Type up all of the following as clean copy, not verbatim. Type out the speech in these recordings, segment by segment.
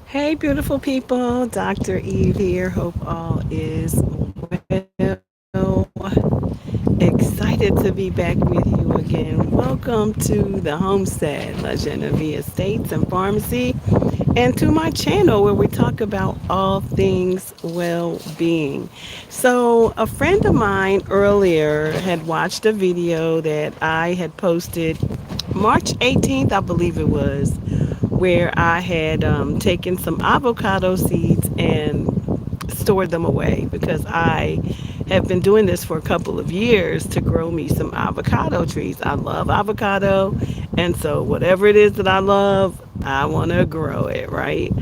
Hey, beautiful people. Dr. Eve here. Hope all is well. Excited to be back with you again. Welcome to the Homestead, La Genevieve Estates and Pharmacy, and to my channel where we talk about all things well being. So, a friend of mine earlier had watched a video that I had posted March 18th, I believe it was, where I had taken some avocado seeds and stored them away because I have been doing this for a couple of years to grow me some avocado trees. I love avocado, and so whatever it is that I love, I want to grow it, right?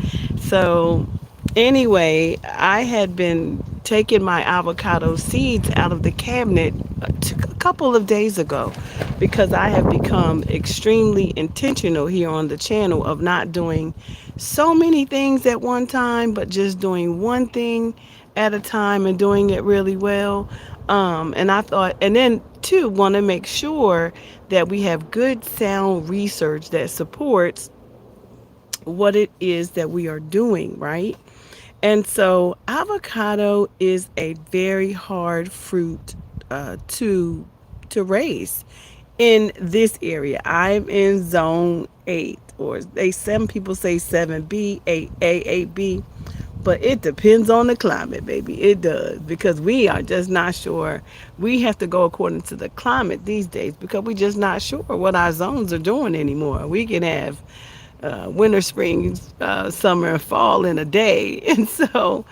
So, anyway, I had been taking my avocado seeds out of the cabinet a couple of days ago because I have become extremely intentional here on the channel of not doing so many things at one time, but just doing one thing at a time and doing it really well. And I thought, and then two, want to make sure that we have good sound research that supports what it is that we are doing, right? And so, avocado is a very hard fruit to raise in this area. I'm in zone 8, or they some people say 7B, 8A, 8B, but it depends on the climate, baby. It does, because we are just not sure. We have to go according to the climate these days because we're just not sure what our zones are doing anymore. We can have winter, spring, summer, and fall in a day. And so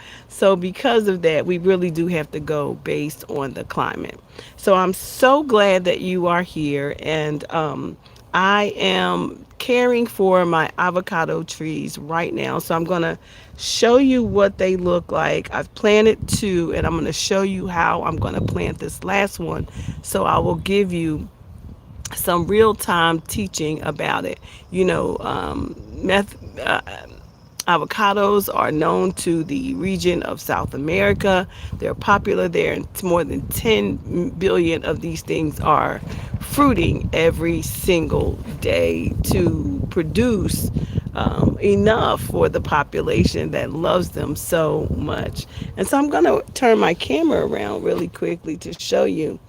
because of that, we really do have to go based on the climate. So I'm so glad that you are here, and I am caring for my avocado trees right now. So I'm going to show you what they look like. I've planted two, and I'm going to show you how I'm going to plant this last one. So I will give you some real time teaching about it. You know, avocados are known to the region of South America. They're popular there, and more than 10 billion of these things are fruiting every single day to produce enough for the population that loves them so much. And so I'm going to turn my camera around really quickly to show you.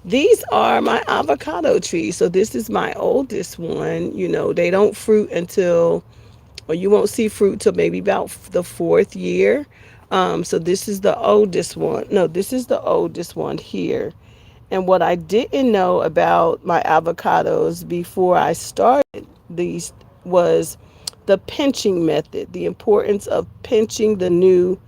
These are my avocado trees. So this is my oldest one. You know, they don't fruit until, or you won't see fruit till maybe about the fourth year. So this is the oldest one. No, this is the oldest one here. And what I didn't know about my avocados before I started these was the pinching method, the importance of pinching the new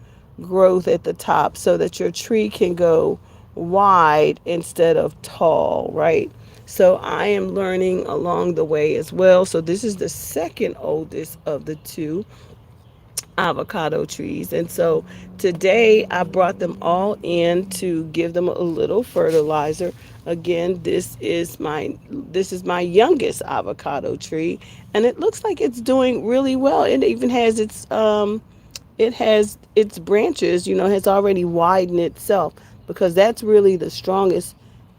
growth at the top so that your tree can go wide instead of tall, right? So I am learning along the way as well. So this is the second oldest of the two avocado trees. And so today I brought them all in to give them a little fertilizer. Again, this is my youngest avocado tree, and it looks like it's doing really well. It even has its branches, has already widened itself, because that's really the strongest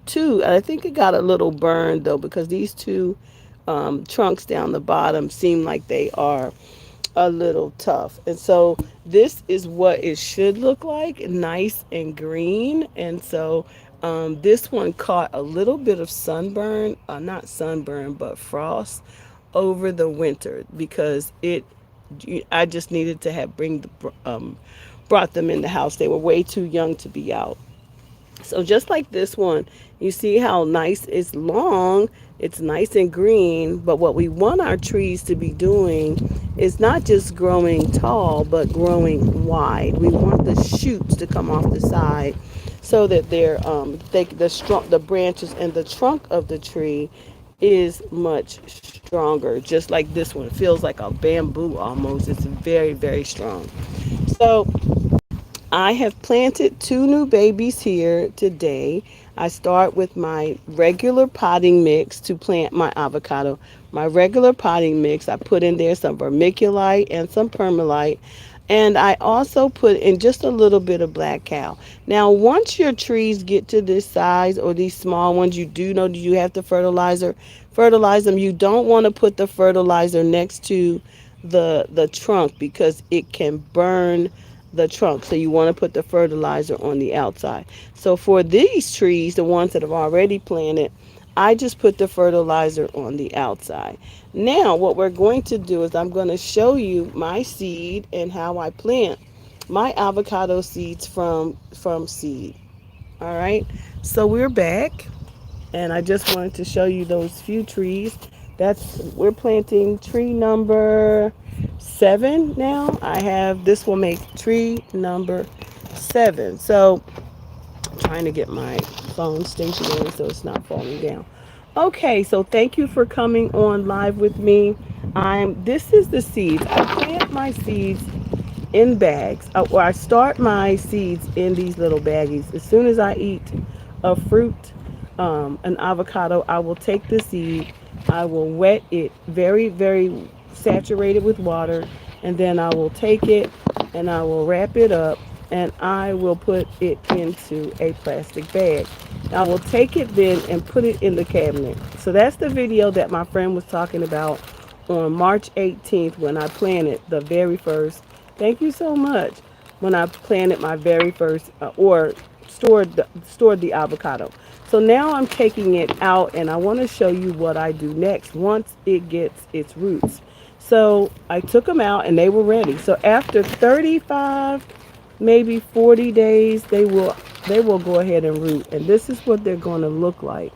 two. And I think it got a little burned though, because these two trunks down the bottom seem like they are a little tough. And so this is what it should look like, nice and green. And so this one caught a little bit of sunburn, not sunburn, but frost over the winter, because I just needed to have brought them in the house. They were way too young to be out. So just like this one, you see how nice it's long, it's nice and green, but what we want our trees to be doing is not just growing tall, but growing wide. We want the shoots to come off the side so that the branches and the trunk of the tree is much stronger. Just like this one, it feels like a bamboo almost. It's very, very strong. So I have planted two new babies here today. I start with my regular potting mix to plant my avocado. My regular potting mix, I put in there some vermiculite and some perlite. And I also put in just a little bit of black cow. Now, once your trees get to this size, or these small ones, you do know that you have to fertilize them. You don't want to put the fertilizer next to the trunk because it can burn the trunk. So you want to put the fertilizer on the outside. So for these trees, the ones that have already planted, I just put the fertilizer on the outside. Now what we're going to do is I'm going to show you my seed and how I plant my avocado seeds from seed. All right. So we're back, and I just wanted to show you those few trees. We're planting tree number 7 now. I have this will make tree number 7. So I'm trying to get my phone stationary so it's not falling down. Okay, so thank you for coming on live with me. This is the seeds. I plant my seeds in bags, or I start my seeds in these little baggies. As soon as I eat a fruit, an avocado, I will take the seed, I will wet it very, very saturated with water, and then I will take it and I will wrap it up and I will put it into a plastic bag. I will take it then and put it in the cabinet. So that's the video that my friend was talking about on March 18th when I planted the very first. Thank you so much. When I planted my very first or stored the avocado. So now I'm taking it out and I want to show you what I do next once it gets its roots. So I took them out and they were ready. So after 35, maybe 40 days, they will go ahead and root. And this is what they're going to look like.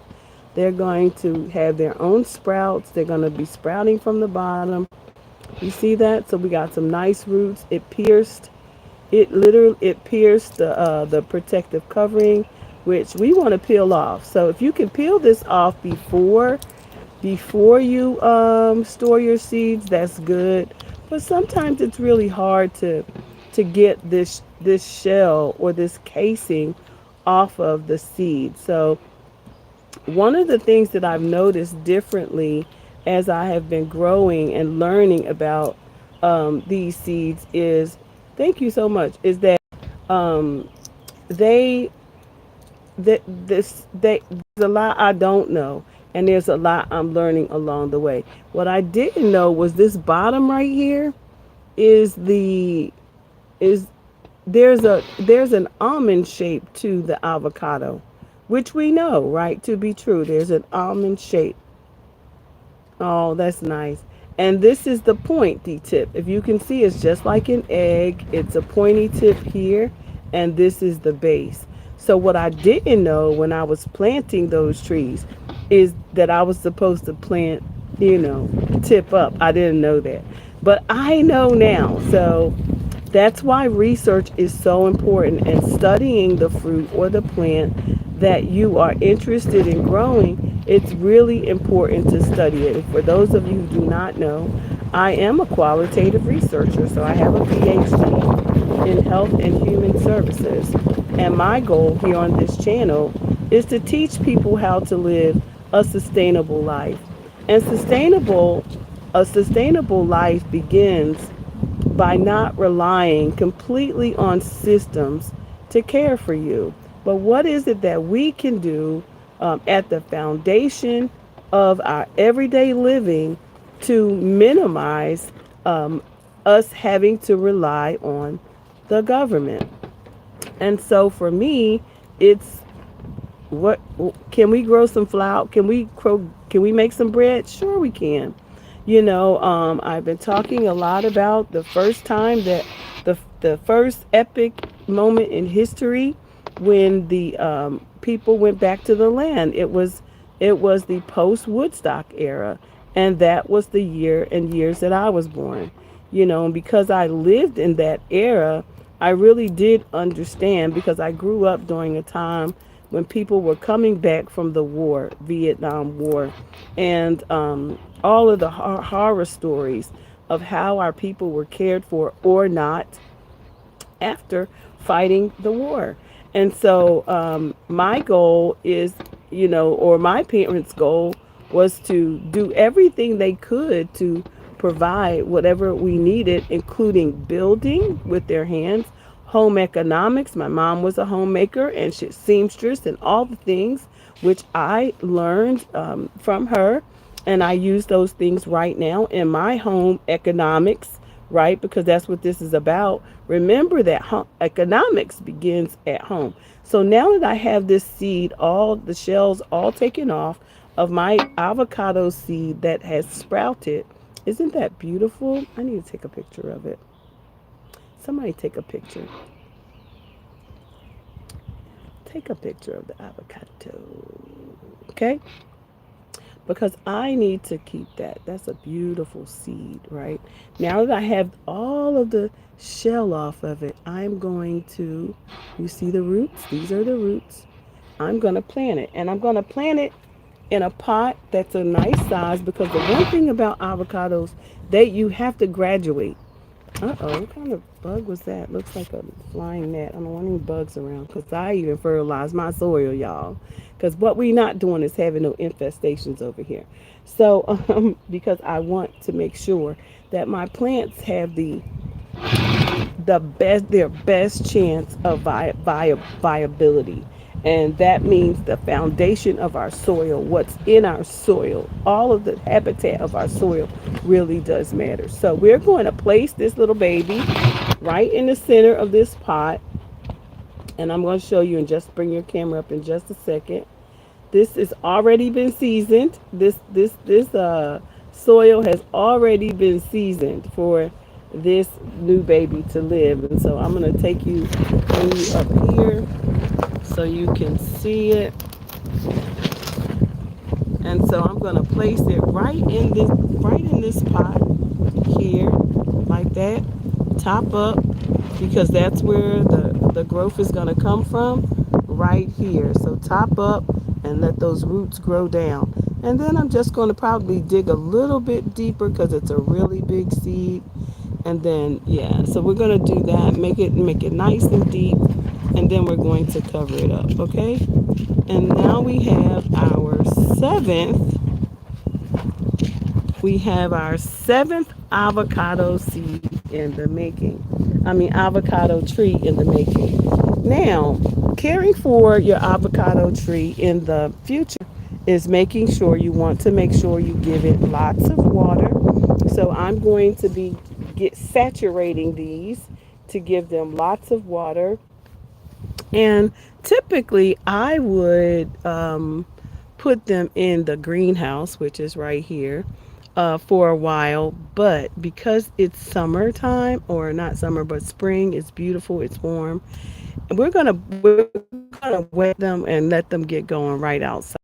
They're going to have their own sprouts. They're going to be sprouting from the bottom. You see that? So we got some nice roots. It pierced the protective covering, which we want to peel off. So if you can peel this off before you store your seeds, that's good. But sometimes it's really hard to get this shell or this casing off of the seed. So one of the things that I've noticed differently as I have been growing and learning about these seeds is, thank you so much, is that um, they there's a lot I don't know, and there's a lot I'm learning along the way. What I didn't know was this bottom right here is the is there's an almond shape to the avocado, which we know, right, to be true. There's an almond shape. Oh, that's nice. And this is the pointy tip. If you can see, it's just like an egg. It's a pointy tip here, and this is the base. So what I didn't know when I was planting those trees is that I was supposed to plant, tip up. I didn't know that. But I know now. So that's why research is so important, and studying the fruit or the plant that you are interested in growing, it's really important to study it. And for those of you who do not know, I am a qualitative researcher, so I have a PhD in health and human services. And my goal here on this channel is to teach people how to live a sustainable life. And a sustainable life begins by not relying completely on systems to care for you. But what is it that we can do at the foundation of our everyday living to minimize us having to rely on the government? And so for me, it's what can we grow some flour? Can we make some bread? Sure, we can. I've been talking a lot about the first time that the first epic moment in history when the people went back to the land. It was the post Woodstock era, and that was the year and years that I was born. And because I lived in that era, I really did understand, because I grew up during a time when people were coming back from the war, Vietnam War, and all of the horror stories of how our people were cared for or not after fighting the war. And so my goal is, or my parents' goal was to do everything they could to provide whatever we needed, including building with their hands, home economics. My mom was a homemaker and she seamstress and all the things which I learned from her. And I use those things right now in my home economics, right? Because that's what this is about. Remember that economics begins at home. So now that I have this seed, all the shells all taken off of my avocado seed that has sprouted, isn't that beautiful? I need to take a picture of it. Somebody take a picture. Take a picture of the avocado. Okay? Because I need to keep that. That's a beautiful seed, right? Now that I have all of the shell off of it, I'm going to, you see the roots? These are the roots. I'm going to plant it. And I'm going to plant it in a pot that's a nice size because the one thing about avocados, you have to graduate. Uh-oh, what kind of bug was that? Looks like a flying gnat. I don't want any bugs around because I even fertilize my soil, y'all. Because what we not doing is having no infestations over here. So, because I want to make sure that my plants have their best chance of viability. And that means the foundation of our soil, what's in our soil, all of the habitat of our soil really does matter. So we're going to place this little baby right in the center of this pot. And I'm going to show you and just bring your camera up in just a second. This has already been seasoned. This soil has already been seasoned for this new baby to live. And so I'm going to bring you up here so you can see it. And so I'm going to place it right in this pot here, like that, top up, because that's where the growth is going to come from, right here. So top up and let those roots grow down. And then I'm just going to probably dig a little bit deeper because it's a really big seed. And then, yeah, so we're going to do that, make it nice and deep, and then we're going to cover it up, okay? And now seventh we have our seventh avocado seed in the making. Avocado tree in the making. Now, caring for your avocado tree in the future is making sure you want to make sure you give it lots of water. So I'm going to be get saturating these to give them lots of water. And typically, I would put them in the greenhouse, which is right here, for a while. But because it's summertime, or not summer, but spring, it's beautiful, it's warm, and we're gonna wet them and let them get going right outside.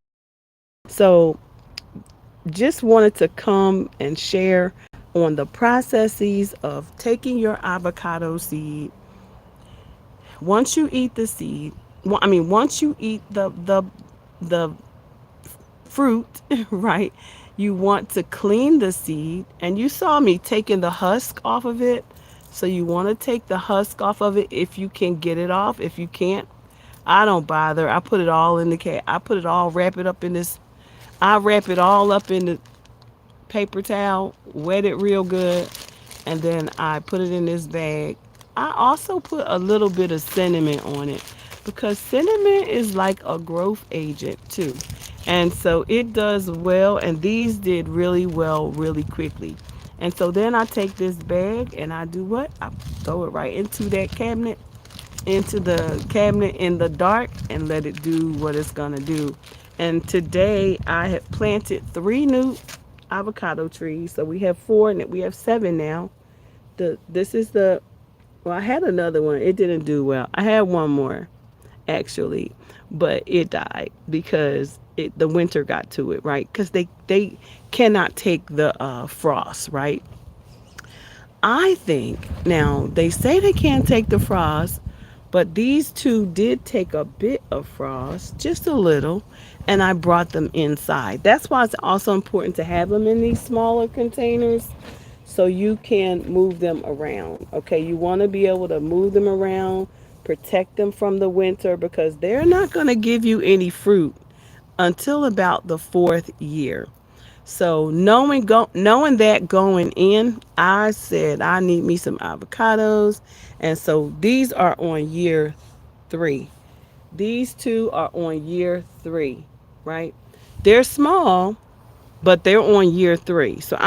So just wanted to come and share on the processes of taking your avocado seed. Once you eat the seed, once you eat the fruit, right? You want to clean the seed, and you saw me taking the husk off of it. So you want to take the husk off of it if you can get it off. If you can't, I don't bother. I put it all in the cat. I put it all, wrap it up in this. I wrap it all up in the paper towel, wet it real good, and then I put it in this bag. I also put a little bit of cinnamon on it because cinnamon is like a growth agent too. And so it does well, and these did really well really quickly. And so then I take this bag and I do what? I throw it right into the cabinet in the dark and let it do what it's gonna do. And today I have planted 3 new avocado trees. So we have 4 and we have 7 now. This is the well, I had another one. It didn't do well. I had one more actually, but it died because the winter got to it, right? Because they cannot take the frost, right? I think now they say they can't take the frost, but these two did take a bit of frost, just a little, and I brought them inside. That's why it's also important to have them in these smaller containers so you can move them around. Okay, you want to be able to move them around, protect them from the winter because they're not going to give you any fruit until about the 4th year. So knowing that going in, I said I need me some avocados, and so these are on year 3. These two are on year 3, right? They're small, but they're on year 3. So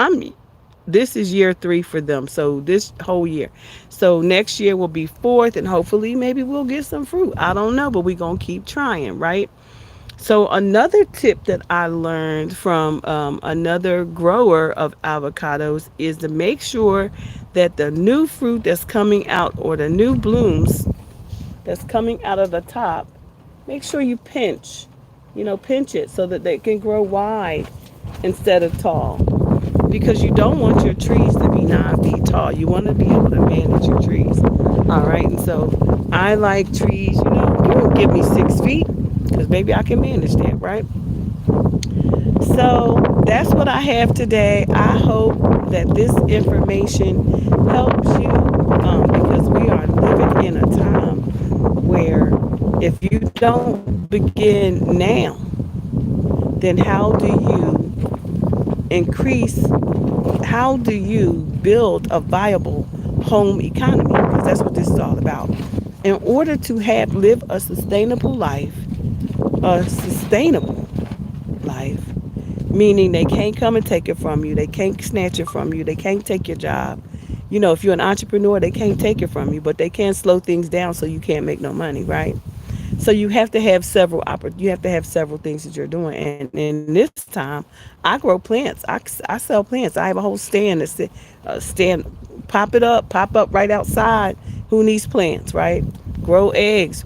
this is year 3 for them. So this whole year. So next year will be 4th, and hopefully maybe we'll get some fruit. I don't know, but we're going to keep trying, right? So another tip that I learned from another grower of avocados is to make sure that the new fruit that's coming out, or the new blooms that's coming out of the top, make sure you pinch it so that they can grow wide instead of tall. Because you don't want your trees to be 9 feet tall. You want to be able to manage your trees. All right. And so I like trees, you can give me 6 feet because maybe I can manage that, right? So that's what I have today. I hope that this information helps you, because we are living in a time where if you don't begin now, then how do you build a viable home economy? Because that's what this is all about. In order to live a sustainable life, meaning they can't come and take it from you, they can't snatch it from you, they can't take your job. If you're an entrepreneur, they can't take it from you, but they can slow things down so you can't make no money, right? So you have to have several things that you're doing. And in this time, I grow plants. I sell plants. I have a whole stand pop up right outside. Who needs plants, right? Grow eggs.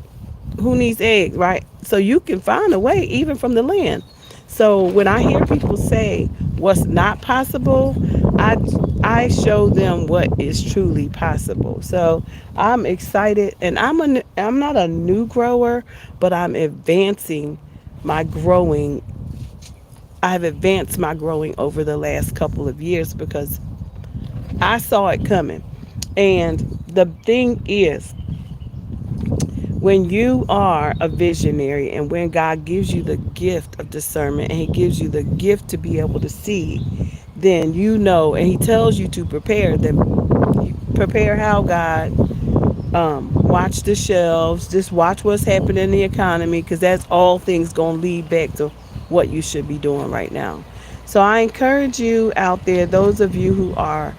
Who needs eggs, right? So you can find a way even from the land. So when I hear people say what's not possible, I I show them what is truly possible. So I'm excited, and I'm not a new grower, but my growing. I've advanced my growing over the last couple of years because I saw it coming. And the thing is, when you are a visionary and when God gives you the gift of discernment and He gives you the gift to be able to see, then and He tells you to prepare. Then prepare how, God? Watch the shelves, just watch what's happening in the economy, because that's all things going to lead back to what you should be doing right now. So I encourage you out there, those of you who are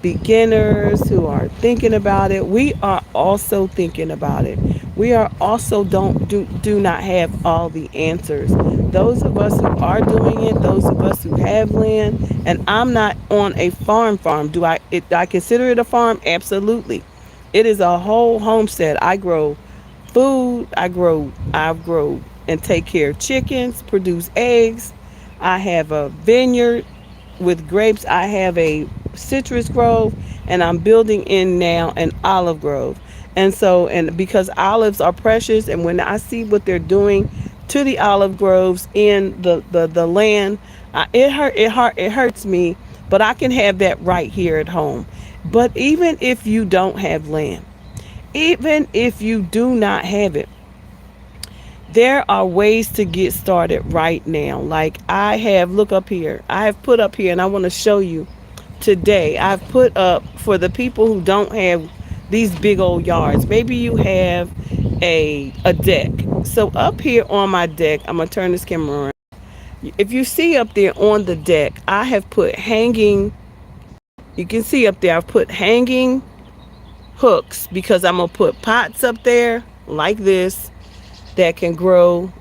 beginners, who are thinking about it, we are also thinking about it. We are also do not have all the answers. Those of us who are doing it, those of us who have land, and I'm not on a farm. I consider it a farm? Absolutely. It is a whole homestead. I grow food. I grow and take care of chickens, produce eggs. I have a vineyard with grapes. I have a citrus grove, and I'm building in now an olive grove. And because olives are precious, and when I see what they're doing to the olive groves in the land, it hurts me. But I can have that right here at home. But even if you don't have land, even if you do not have it, there are ways to get started right now. Like look up here. I have put up here, and I want to show you today. I've put up for the people who don't have these big old yards. Maybe you have a deck. So up here on my deck, I'm going to turn this camera around. If you see up there on the deck, I have put hanging, you can see up there, I've put hanging hooks because I'm going to put pots up there like this that can grow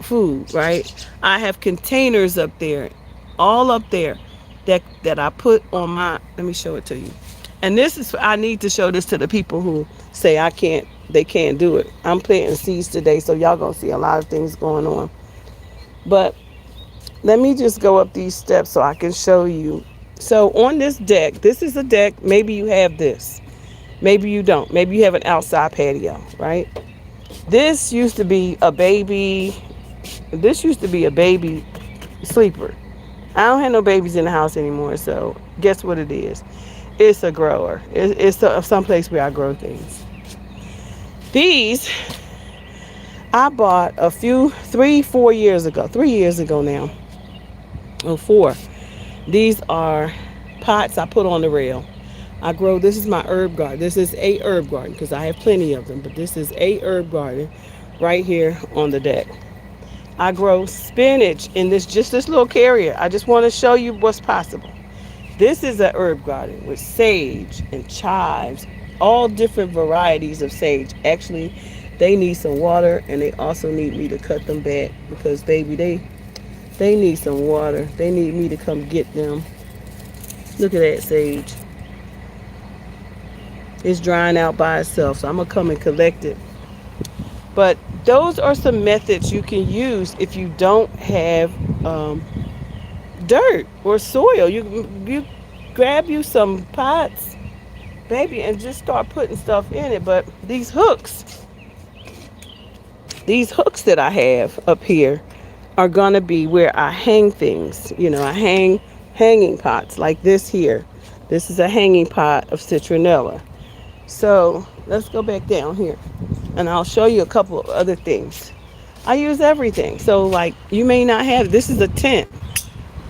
food, right? I have containers up there, all up there that I put on let me show it to you. And I need to show this to the people who say they can't do it. I'm planting seeds today, so y'all gonna see a lot of things going on. But let me just go up these steps so I can show you. So on this deck, this is a deck. Maybe you have this. Maybe you don't. Maybe you have an outside patio, right? This used to be a baby. This used to be a baby sleeper. I don't have no babies in the house anymore, so guess what it is? It's a grower. It's some place where I grow things. These I bought 3 years ago. 3 years ago now. Oh, 4. These are pots I put on the rail. This is my herb garden. This is a herb garden because I have plenty of them, but this is a herb garden right here on the deck. I grow spinach in this little carrier. I just want to show you what's possible. This is a herb garden with sage and chives, all different varieties of sage. Actually, they need some water and they also need me to cut them back because baby they need some water. They need me to come get them. Look at that sage. It's drying out by itself, so I'm gonna come and collect it. But those are some methods you can use if you don't have dirt or soil. You grab you some pots, baby, and just start putting stuff in it. But these hooks that I have up here are gonna be where I hang things. I hang hanging pots like this here. This is a hanging pot of citronella. So let's go back down here and I'll show you a couple of other things. I use everything. So like you may not have, this is a tent,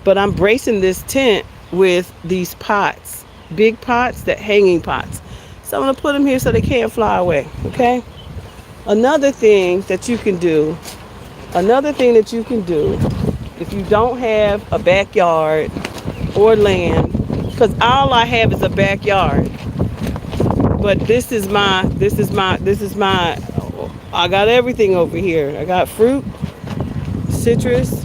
but I'm bracing this tent with these pots, big pots, that hanging pots. So I'm gonna put them here so they can't fly away, okay? Another thing that you can do, another thing that you can do if you don't have a backyard or land, because all I have is a backyard. But this is my, I got everything over here. I got fruit, citrus,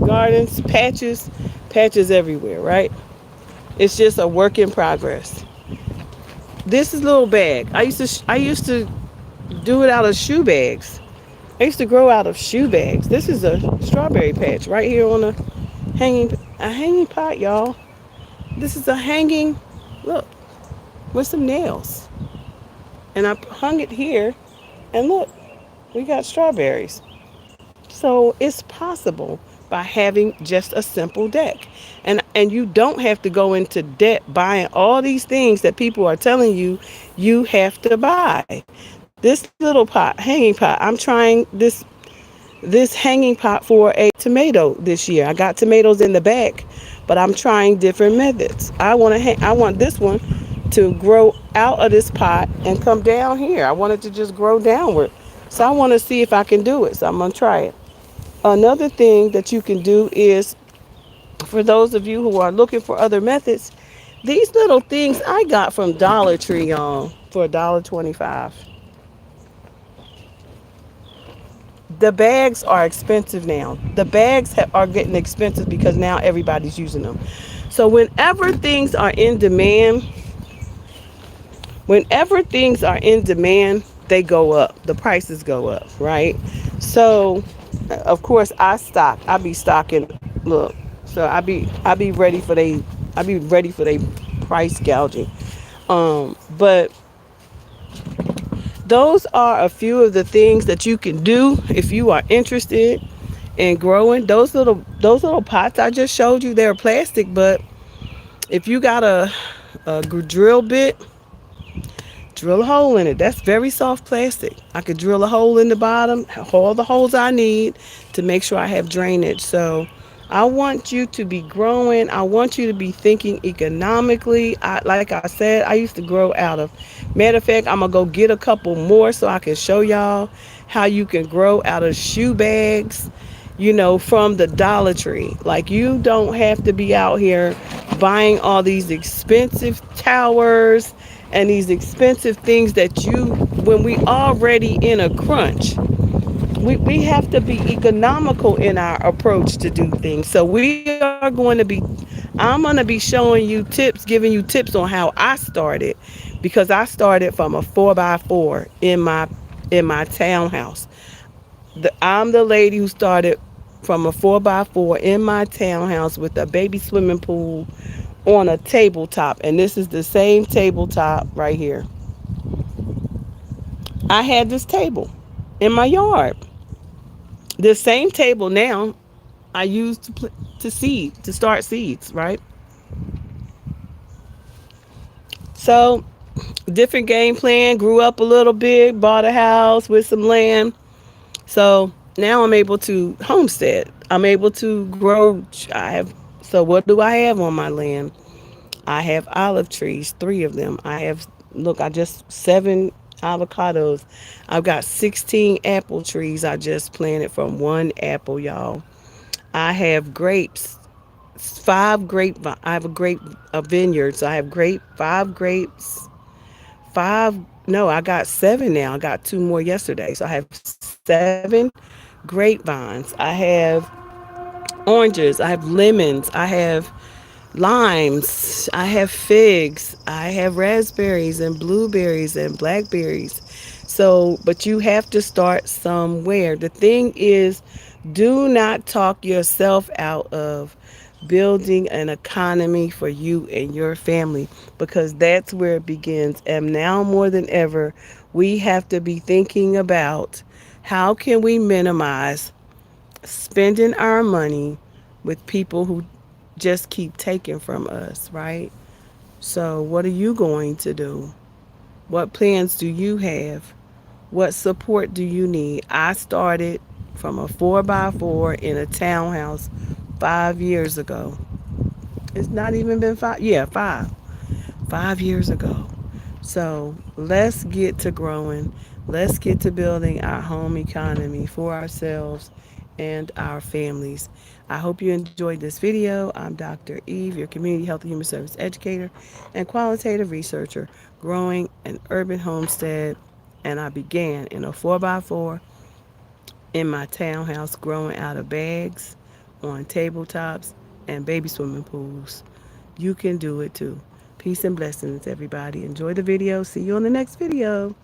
gardens, patches everywhere, right? It's just a work in progress. This is a little bag. I used to do it out of shoe bags. I used to grow out of shoe bags. This is a strawberry patch right here on a hanging pot, y'all. This is a hanging, look, with some nails. And I hung it here, and look, we got strawberries. So it's possible by having just a simple deck. And you don't have to go into debt buying all these things that people are telling you have to buy. This little pot, hanging pot, I'm trying this hanging pot for a tomato this year. I got tomatoes in the back, but I'm trying different methods. I want this one to grow out of this pot and come down here. I want it to just grow downward. So I want to see if I can do it. So I'm going to try it. Another thing that you can do is, for those of you who are looking for other methods, these little things I got from Dollar Tree, y'all, for $1.25. The bags are expensive now. The bags are getting expensive because now everybody's using them. So whenever things are in demand, they go up. The prices go up, right? So, of course, I be stocking. Look, so I be ready for they price gouging. But those are a few of the things that you can do if you are interested in growing. Those little pots I just showed you, they're plastic, but if you got a drill bit, drill a hole in it. That's very soft plastic. I could drill a hole in the bottom, all the holes I need to make sure I have drainage. So I want you to be growing. I want you to be thinking economically. Like I said, I used to grow out of. Matter of fact, I'm going to go get a couple more so I can show y'all how you can grow out of shoe bags, from the Dollar Tree. Like, you don't have to be out here buying all these expensive towers and these expensive things when we already in a crunch. We have to be economical in our approach to do things. So I'm going to be showing you tips, giving you tips on how I started, because I started from a 4x4 in my townhouse. I'm the lady who started from a 4x4 in my townhouse with a baby swimming pool on a tabletop. And this is the same tabletop right here. I had this table in my yard. This same table now I use to start seeds, right? So, different game plan, grew up a little bit, bought a house with some land. So now I'm able to homestead. I'm able to grow. So what do I have on my land? I have olive trees, 3 of them. I have, look, I just Avocados. I've got 16 apple trees I just planted from one apple, y'all. I have grapes, I have a vineyard, so I have five grapes, five. No, I got seven now. I got two more yesterday, so I have seven grapevines. I have oranges. I have lemons. I have limes. I have figs. I have raspberries and blueberries and blackberries. So, but you have to start somewhere. The thing is, do not talk yourself out of building an economy for you and your family, because that's where it begins. And now more than ever, we have to be thinking about how can we minimize spending our money with people who just keep taking from us, right? So, what are you going to do? What plans do you have? What support do you need? I started from a 4x4 in a townhouse 5 years ago. It's not even been five. Yeah, 5 years ago. So let's get to growing. Let's get to building our home economy for ourselves and our families. I hope you enjoyed this video. I'm Dr. Eve, your community health and human service educator and qualitative researcher, growing an urban homestead. And I began in a 4x4 in my townhouse, growing out of bags, on tabletops, and baby swimming pools. You can do it too. Peace and blessings, everybody. Enjoy the video. See you on the next video.